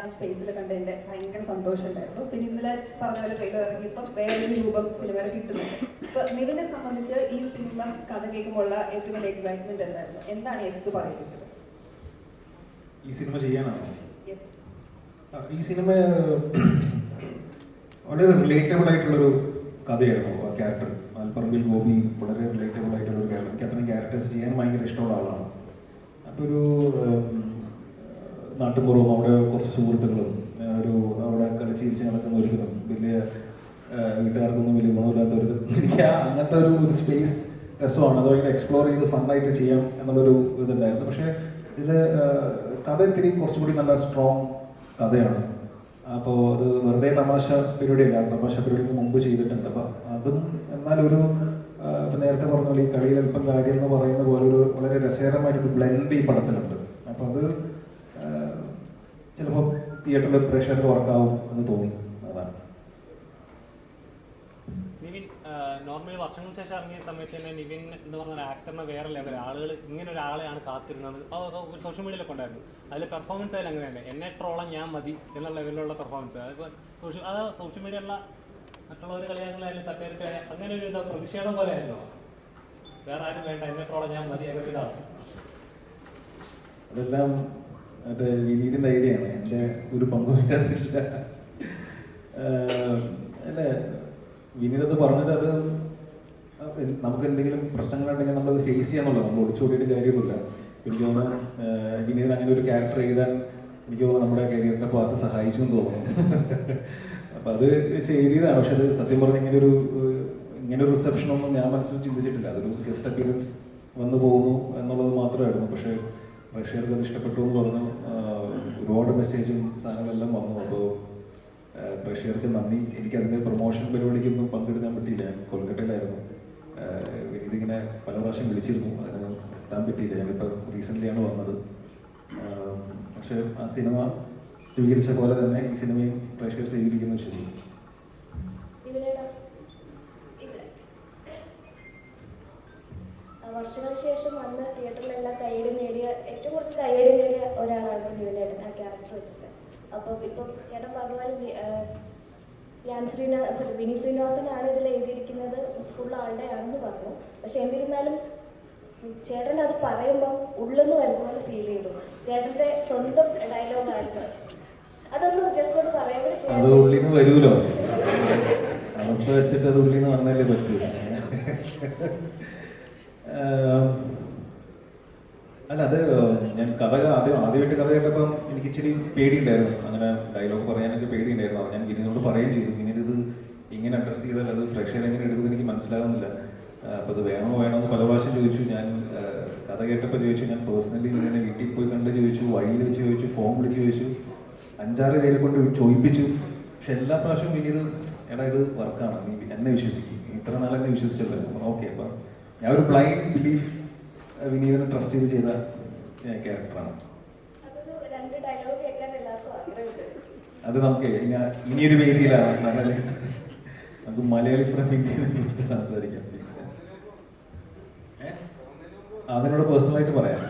ആ സ്പേസിൽ കണ്ടതിന്റെ ഭയങ്കര സന്തോഷം ഉണ്ടായിരുന്നു. പിന്നെ ഇന്നലെ പറഞ്ഞ പോലെ ട്രെയിലർ ഇറങ്ങിയപ്പോൾ വേറൊരു രൂപം സിനിമയുടെ കിട്ടുന്നുണ്ട്. ഇപ്പൊ നിവിനെ സംബന്ധിച്ച് ഈ സിനിമ കഥ കേൾക്കുമ്പോഴുള്ള ഏറ്റവും വലിയ എക്സൈറ്റ്മെന്റ് എന്തായിരുന്നു? എന്താണ് എസ് പറയിപ്പിച്ചത്? ഈ സിനിമ ചെയ്യാനാണോ? യെസ്. ഈ സിനിമ വളരെ റിലേറ്റബിൾ ആയിട്ടുള്ളൊരു കഥയായിരുന്നു. ആ ക്യാരക്ടർ ആൽപ്പറമ്പിൽ ഗോപി വളരെ റിലേറ്റബിൾ ആയിട്ടുള്ളൊരു ക്യാരക്ടർ. എനിക്ക് അത്രയും ക്യാരക്ടേഴ്സ് ചെയ്യാൻ ഭയങ്കര ഇഷ്ടമുള്ള ആളാണ്. അപ്പോൾ ഒരു നാട്ടുപുറവും അവിടെ കുറച്ച് സുഹൃത്തുക്കളും ഒരു അവിടെ കളിച്ചിരിച്ച് നടക്കുന്ന ഒരുത്തരും വലിയ വീട്ടുകാർക്കൊന്നും വലിയ ഗുണമില്ലാത്തൊരു എനിക്ക് അങ്ങനത്തെ ഒരു സ്പേസ് രസമാണ്. അത് ഭയങ്കര എക്സ്പ്ലോർ ചെയ്ത് ഫണ്ടായിട്ട് ചെയ്യാം എന്നുള്ളൊരു ഇതുണ്ടായിരുന്നു. പക്ഷേ ഇതിൽ കഥ ഇത്തിരി കുറച്ചുകൂടി നല്ല സ്ട്രോങ് കഥയാണ്. അപ്പോൾ അത് വെറുതെ തമാശ പരിപാടിയല്ല, തമാശ പരിപാടിക്ക് മുമ്പ് ചെയ്തിട്ടുണ്ട്. അപ്പം അതും എന്നാലൊരു ഇപ്പം നേരത്തെ പറഞ്ഞ പോലെ ഈ കളിയിൽ അല്പം കാര്യം എന്ന് പറയുന്ന പോലെ ഒരു വളരെ രസകരമായിട്ടൊരു ബ്ലെൻഡ് ഈ പടത്തിലുണ്ട്. അപ്പോൾ അത് ചിലപ്പോൾ തിയേറ്ററിൽ പ്രേക്ഷകർക്ക് വർക്കാവും എന്ന് തോന്നി. അതാണ്. നിവിൻ നോർമലി വർഷങ്ങൾക്ക് ശേഷം ഇറങ്ങിയ സമയത്ത് തന്നെ നിവിൻ എന്ന് പറഞ്ഞ ഒരു ആക്ടറിനെ വേറെ ലെവൽ ആളുകൾ ഇങ്ങനെ ഒരാളെയാണ് കാത്തിരുന്നത്. ഒരു സോഷ്യൽ മീഡിയയിലൊക്കെ ഉണ്ടായിരുന്നു. അതിൽ പെർഫോമൻസ് ആയാലും അങ്ങനെ തന്നെ എന്നെ ട്രോളാൻ ഞാൻ മതി എന്ന ലെവലിലുള്ള പെർഫോമൻസ്. അതിപ്പോൾ സോഷ്യൽ മീഡിയയിലുള്ള മറ്റുള്ളവർ കളിയാക്കലായാലും സട്ടേർക്ക് അങ്ങനെ ഒരു പ്രതിഷേധം പോലെ ആയിരുന്നു. വേറെ ആരും വേണ്ട, എന്നെ ട്രോളാൻ ഞാൻ മതി അങ്ങനെ ഇതാണ്. അതെല്ലാം മറ്റേ വിനീതിൻ്റെ ഐഡിയ ആണ്. എൻ്റെ ഒരു പങ്കും പറ്റാത്തില്ല. അല്ലേ, വിനീതത് പറഞ്ഞത് അത് നമുക്ക് എന്തെങ്കിലും പ്രശ്നങ്ങളുണ്ടെങ്കിൽ നമ്മളത് ഫേസ് ചെയ്യാന്നുള്ളത്. നമ്മൾ ഒളിച്ചോടിയിട്ട് കാര്യമൊന്നുമില്ല. എനിക്ക് തോന്നുന്നു വിനീതൻ അങ്ങനെ ഒരു ക്യാരക്ടർ എഴുതാൻ എനിക്ക് തോന്നുന്നു നമ്മുടെ കരിയറിനെ ഭാഗത്ത് സഹായിച്ചു എന്ന് തോന്നുന്നു. അപ്പം അത് എഴുതിയതാണ്. പക്ഷെ അത് സത്യം പറഞ്ഞാൽ ഇങ്ങനെ ഒരു റിസപ്ഷനൊന്നും ഞാൻ മനസ്സിൽ ചിന്തിച്ചിട്ടില്ല. അതൊരു ഗസ്റ്റ് അപ്പിയറൻസ് വന്നു പോകുന്നു എന്നുള്ളത് മാത്രമായിരുന്നു. പക്ഷേ പ്രേക്ഷകർക്ക് അത് ഇഷ്ടപ്പെട്ടു എന്ന് പറഞ്ഞു. ഒരുപാട് മെസ്സേജും സാധനങ്ങളെല്ലാം വന്നു. അപ്പോൾ പ്രേക്ഷകർക്ക് നന്ദി. എനിക്കതിൻ്റെ പ്രൊമോഷൻ പരിപാടിക്കൊന്നും പങ്കെടുക്കാൻ പറ്റിയില്ല. ഞാൻ കൊൽക്കട്ടയിലായിരുന്നു. ഇതിങ്ങനെ പല പ്രാവശ്യം വിളിച്ചിരുന്നു, അതിന് എത്താൻ പറ്റിയില്ല. ഞാനിപ്പോൾ റീസെൻ്റ്ലിയാണ് വന്നത്. പക്ഷേ ആ സിനിമ സ്വീകരിച്ച പോലെ തന്നെ ഈ സിനിമയും പ്രേക്ഷകർ സ്വീകരിക്കുന്നു വിശ്വസിക്കുന്നു. വർഷങ്ങൾക്ക് ശേഷം വന്ന് തിയേറ്ററിലെല്ലാം കയ്യടി നേടിയ ഏറ്റവും കൂടുതൽ കയ്യടി നേടിയ ഒരാളാണ് നിവിനേട്ടൻ ആ ക്യാരക്ടർ വെച്ചിട്ട്. അപ്പം ഇപ്പം ചേട്ടൻ പറഞ്ഞ വിനീത് ശ്രീനിവാസനാണ് ഇതിൽ എഴുതിയിരിക്കുന്നത്, ഫുൾ ആളുടെ ആണെന്ന് പറഞ്ഞു. പക്ഷെ എന്നിരുന്നാലും ചേട്ടൻ അത് പറയുമ്പം ഉള്ളെന്ന് വരുന്ന പോലെ ഫീൽ ചെയ്തു. ചേട്ടൻ്റെ സ്വന്തം ഡയലോഗായിരുന്നു. അതൊന്നും ജസ്റ്റ് ഒന്ന് പറയാൻ കൂടി വരുമല്ലോ, അവസ്ഥ വെച്ചിട്ട് അത് ഉള്ളിൽ നിന്ന് വന്നാലേ പറ്റൂ. അല്ല, അത് ഞാൻ ആദ്യമായിട്ട് കഥ കേട്ടപ്പം എനിക്ക് ഇച്ചിരി പേടിയുണ്ടായിരുന്നു. അങ്ങനെ ഡയലോഗ് പറയാനൊക്കെ പേടിയുണ്ടായിരുന്നു. ഞാൻ വിനീതിനോട് പറയുകയും ചെയ്തു, ഇങ്ങനെ ഇത് ഇങ്ങനെ അഡ്രസ്സ് ചെയ്താൽ അത് പ്രേക്ഷകർ എങ്ങനെ എടുക്കുന്നത് എനിക്ക് മനസ്സിലാകുന്നില്ല. അപ്പോൾ അത് വേണോ എന്ന് പല പ്രാവശ്യം ചോദിച്ചു. ഞാൻ കഥ കേട്ടപ്പോൾ ചോദിച്ചു, ഞാൻ പേഴ്സണലി ഇങ്ങനെ വീട്ടിൽ പോയി കണ്ട് ചോദിച്ചു, വഴിയിൽ വെച്ച് ചോദിച്ചു, ഫോൺ വിളിച്ച് ചോദിച്ചു, 5-6 പേരെ കൊണ്ട് ചോദിപ്പിച്ചു. പക്ഷെ എല്ലാ പ്രാവശ്യവും വിനീത് എടാ ഇത് വർക്കാണ്, നീ എന്നെ വിശ്വസിക്കും, ഇത്ര നാൾ എന്നെ വിശ്വസിച്ചല്ലോ. ഓക്കെ, അപ്പം ഞാൻ ഒരു ബ്ലൈൻഡ് ബിലീഫ് വിനീതിനെ ട്രസ്റ്റ് ചെയ്ത് ചെയ്ത ക്യാരക്ടറാണ്. അത് നമുക്ക് ഇനിയൊരു വേദിയിലാണ് നമുക്ക് മലയാളി ഫ്രം ഇന്ത്യയെ സംസാരിക്കാം. അതിനോട് പേഴ്സണലായിട്ട് പറയാം.